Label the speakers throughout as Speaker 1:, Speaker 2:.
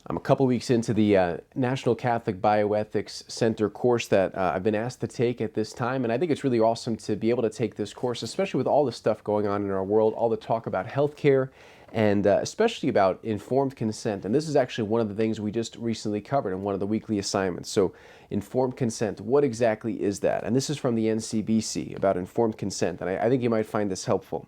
Speaker 1: I'm a couple weeks into the National Catholic Bioethics Center course that I've been asked to take at this time, and I think it's really awesome to be able to take this course, especially with all the stuff going on in our world, all the talk about healthcare, and especially about informed consent. And this is actually one of the things we just recently covered in one of the weekly assignments. So, informed consent, what exactly is that? And this is from the NCBC about informed consent, and I think you might find this helpful.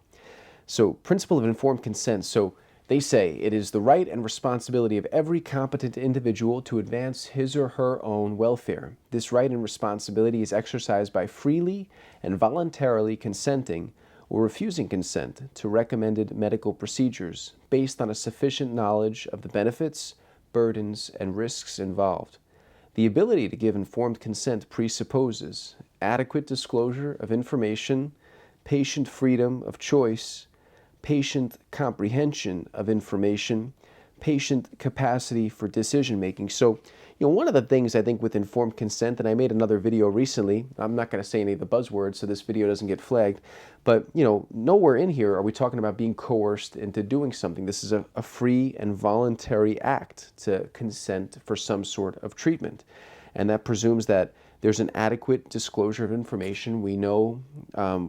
Speaker 1: So, principle of informed consent. So, they say it is the right and responsibility of every competent individual to advance his or her own welfare. This right and responsibility is exercised by freely and voluntarily consenting or refusing consent to recommended medical procedures based on a sufficient knowledge of the benefits, burdens, and risks involved. The ability to give informed consent presupposes adequate disclosure of information, patient freedom of choice, patient comprehension of information, patient capacity for decision making. So, one of the things I think with informed consent, and I made another video recently, I'm not going to say any of the buzzwords so this video doesn't get flagged, but nowhere in here are we talking about being coerced into doing something. This is a free and voluntary act to consent for some sort of treatment. And that presumes that there's an adequate disclosure of information. We know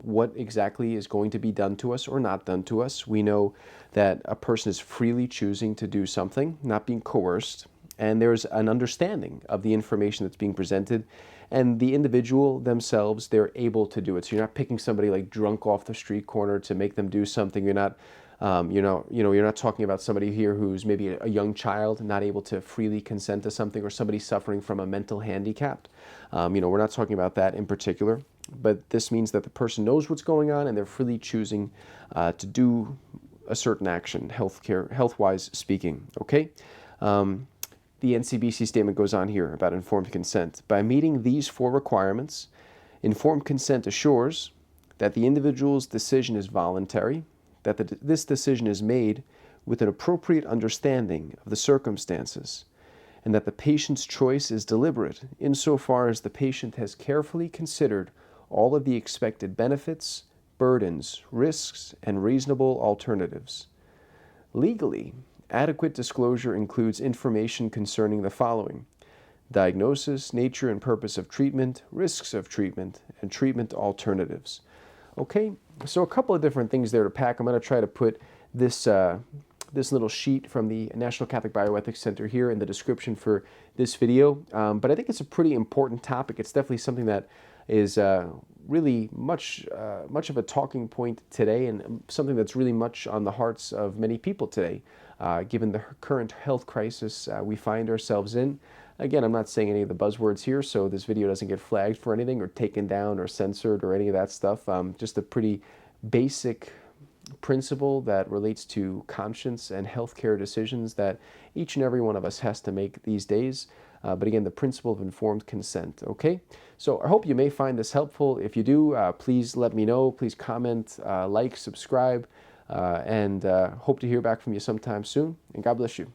Speaker 1: what exactly is going to be done to us or not done to us. We know that a person is freely choosing to do something, not being coerced. And there's an understanding of the information that's being presented. And the individual themselves, they're able to do it. So you're not picking somebody like drunk off the street corner to make them do something. You're not you're not talking about somebody here who's maybe a young child not able to freely consent to something, or somebody suffering from a mental handicap. We're not talking about that in particular, but this means that the person knows what's going on and they're freely choosing to do a certain action, health-wise speaking. Okay. The NCBC statement goes on here about informed consent. By meeting these four requirements, informed consent assures that the individual's decision is voluntary, that this decision is made with an appropriate understanding of the circumstances, and that the patient's choice is deliberate insofar as the patient has carefully considered all of the expected benefits, burdens, risks, and reasonable alternatives. Legally, adequate disclosure includes information concerning the following: diagnosis, nature and purpose of treatment, risks of treatment, and treatment alternatives. Okay, so a couple of different things there to pack. I'm going to try to put this little sheet from the National Catholic Bioethics Center here in the description for this video. But I think it's a pretty important topic. It's definitely something that is really much of a talking point today, and something that's really much on the hearts of many people today, given the current health crisis we find ourselves in. Again, I'm not saying any of the buzzwords here, so this video doesn't get flagged for anything or taken down or censored or any of that stuff. Just a pretty basic principle that relates to conscience and healthcare decisions that each and every one of us has to make these days. But again, the principle of informed consent, okay? So I hope you may find this helpful. If you do, please let me know. Please comment, like, subscribe, and hope to hear back from you sometime soon. And God bless you.